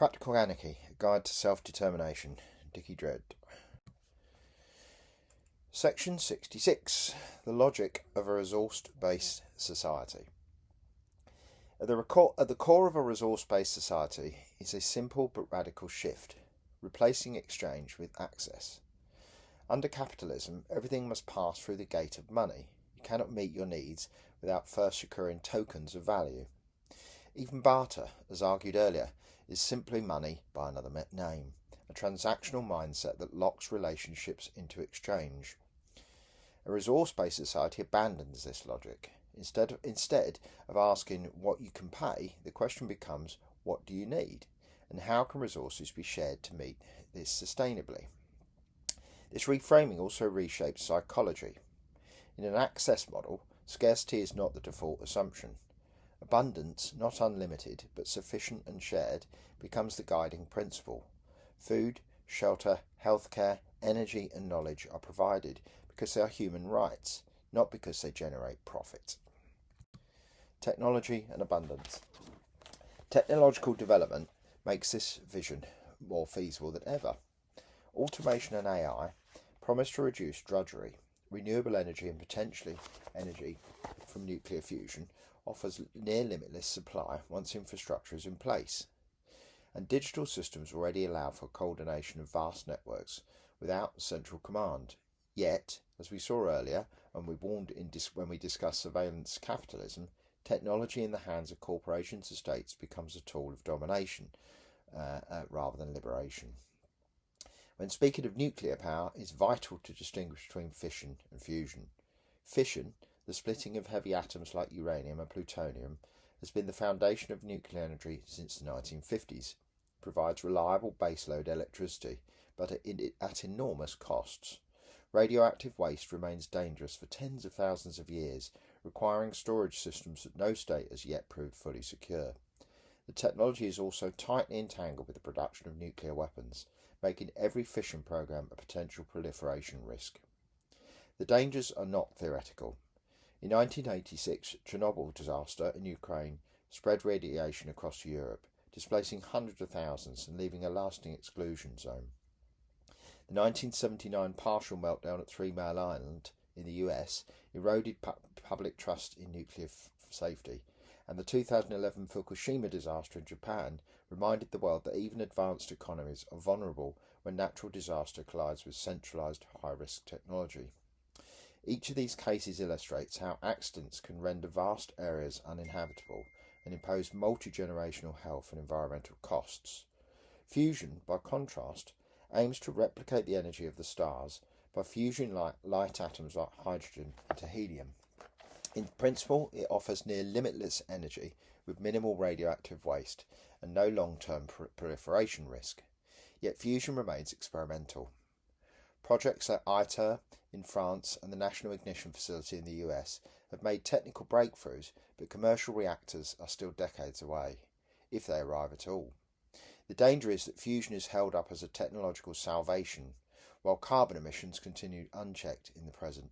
Practical Anarchy, A Guide to Self-Determination, Dickie Dredd. Section 66. The Logic of a Resource-Based Society. At the core of a resource-based society is a simple but radical shift, replacing exchange with access. Under capitalism, everything must pass through the gate of money. You cannot meet your needs without first securing tokens of value. Even barter, as argued earlier, is simply money by another name, a transactional mindset that locks relationships into exchange. A resource-based society abandons this logic. Instead of asking what you can pay, the question becomes, what do you need? And how can resources be shared to meet this sustainably? This reframing also reshapes psychology. In an access model, scarcity is not the default assumption. Abundance, not unlimited, but sufficient and shared, becomes the guiding principle. Food, shelter, healthcare, energy and knowledge are provided because they are human rights, not because they generate profit. Technology and abundance. Technological development makes this vision more feasible than ever. Automation and AI promise to reduce drudgery. Renewable energy and potentially energy from nuclear fusion offers near limitless supply once infrastructure is in place. And digital systems already allow for coordination of vast networks without central command. Yet, as we saw earlier, and we warned when we discussed surveillance capitalism, technology in the hands of corporations and states becomes a tool of domination rather than liberation. When speaking of nuclear power, it's vital to distinguish between fission and fusion. Fission, the splitting of heavy atoms like uranium and plutonium, has been the foundation of nuclear energy since the 1950s. It provides reliable baseload electricity, but at enormous costs. Radioactive waste remains dangerous for tens of thousands of years, requiring storage systems that no state has yet proved fully secure. The technology is also tightly entangled with the production of nuclear weapons, making every fission program a potential proliferation risk. The dangers are not theoretical. In 1986, Chernobyl disaster in Ukraine spread radiation across Europe, displacing hundreds of thousands and leaving a lasting exclusion zone. The 1979 partial meltdown at 3 Mile Island in the US eroded public trust in nuclear safety, and the 2011 Fukushima disaster in Japan reminded the world that even advanced economies are vulnerable when natural disaster collides with centralised high-risk technology. Each of these cases illustrates how accidents can render vast areas uninhabitable and impose multi-generational health and environmental costs. Fusion, by contrast, aims to replicate the energy of the stars by fusing light atoms like hydrogen into helium. In principle, it offers near limitless energy with minimal radioactive waste and no long-term proliferation risk. Yet fusion remains experimental. Projects like ITER in France and the National Ignition Facility in the US have made technical breakthroughs, but commercial reactors are still decades away, if they arrive at all. The danger is that fusion is held up as a technological salvation, while carbon emissions continue unchecked in the present.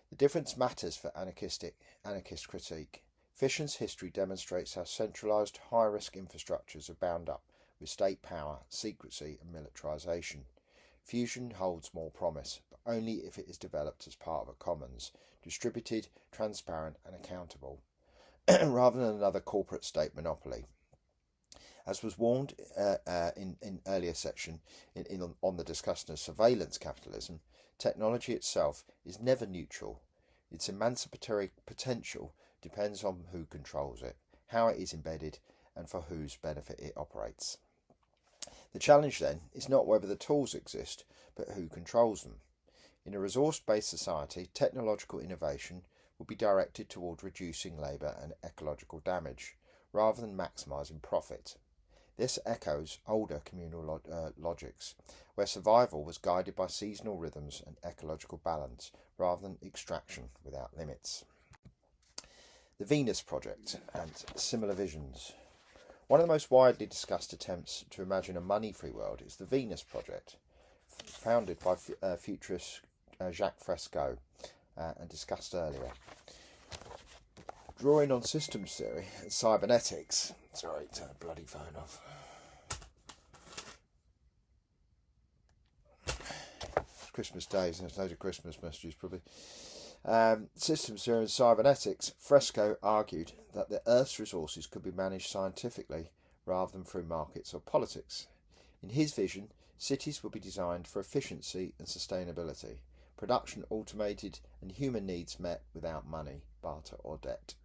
The difference matters for anarchist critique. Fission's history demonstrates how centralised, high-risk infrastructures are bound up with state power, secrecy and militarisation. Fusion holds more promise, but only if it is developed as part of a commons, distributed, transparent and accountable, rather than another corporate state monopoly. As was warned in earlier section on the discussion of surveillance capitalism, technology itself is never neutral. Its emancipatory potential depends on who controls it, how it is embedded, and for whose benefit it operates. The challenge then is not whether the tools exist, but who controls them. In a resource-based society, technological innovation will be directed toward reducing labour and ecological damage, rather than maximising profit. This echoes older communal logics, where survival was guided by seasonal rhythms and ecological balance, rather than extraction without limits. The Venus Project and similar visions. One of the most widely discussed attempts to imagine a money-free world is the Venus Project, founded by futurist Jacques Fresco and discussed earlier. Drawing on systems theory and cybernetics. Sorry, turn the bloody phone off. Christmas days, and there's loads of Christmas messages probably. Systems theory and cybernetics, Fresco argued that the Earth's resources could be managed scientifically rather than through markets or politics. In his vision, cities would be designed for efficiency and sustainability, production automated and human needs met without money, barter or debt.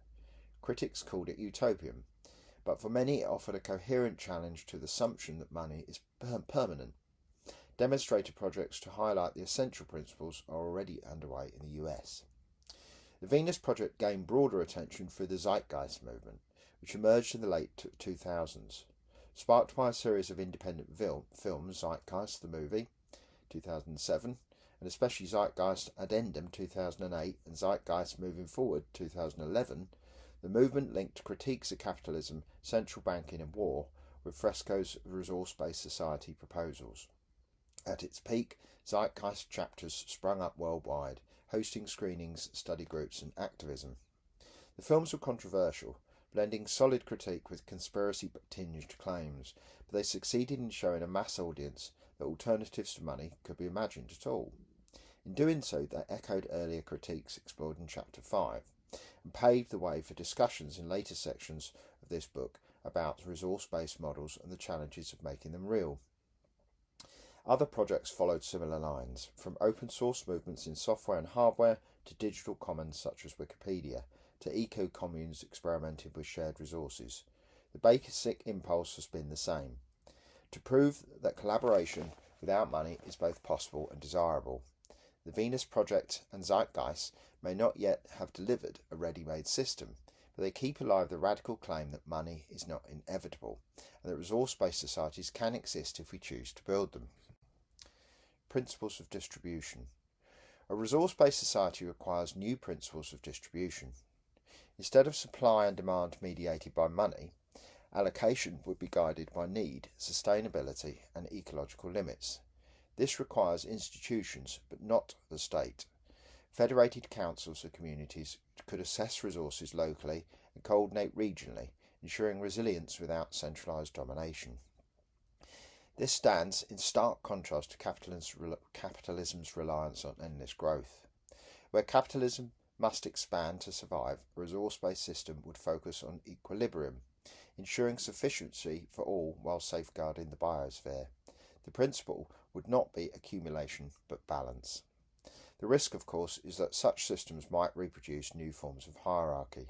Critics called it utopian, but for many it offered a coherent challenge to the assumption that money is permanent. Demonstrator projects to highlight the essential principles are already underway in the US. The Venus Project gained broader attention through the Zeitgeist movement, which emerged in the late 2000s. Sparked by a series of independent films, Zeitgeist the movie, 2007, and especially Zeitgeist Addendum 2008 and Zeitgeist Moving Forward 2011, the movement linked critiques of capitalism, central banking and war with Fresco's resource-based society proposals. At its peak, Zeitgeist chapters sprung up worldwide, hosting screenings, study groups and activism. The films were controversial, blending solid critique with conspiracy-tinged claims, but they succeeded in showing a mass audience that alternatives to money could be imagined at all. In doing so, they echoed earlier critiques explored in Chapter 5, and paved the way for discussions in later sections of this book about resource-based models and the challenges of making them real. Other projects followed similar lines, from open source movements in software and hardware to digital commons such as Wikipedia, to eco-communes experimenting with shared resources. The basic impulse has been the same: to prove that collaboration without money is both possible and desirable. The Venus Project and Zeitgeist may not yet have delivered a ready-made system, but they keep alive the radical claim that money is not inevitable, and that resource-based societies can exist if we choose to build them. Principles of distribution. A resource-based society requires new principles of distribution. Instead of supply and demand mediated by money, allocation would be guided by need, sustainability and ecological limits. This requires institutions, but not the state. Federated councils of communities could assess resources locally and coordinate regionally, ensuring resilience without centralised domination. This stands in stark contrast to capitalism's reliance on endless growth. Where capitalism must expand to survive, a resource-based system would focus on equilibrium, ensuring sufficiency for all while safeguarding the biosphere. The principle would not be accumulation but balance. The risk, of course, is that such systems might reproduce new forms of hierarchy.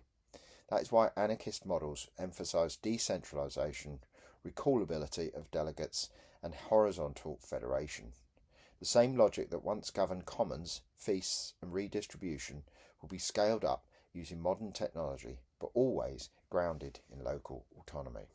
That is why anarchist models emphasise decentralisation, recallability of delegates and horizontal federation. The same logic that once governed commons, feasts and redistribution will be scaled up using modern technology, but always grounded in local autonomy.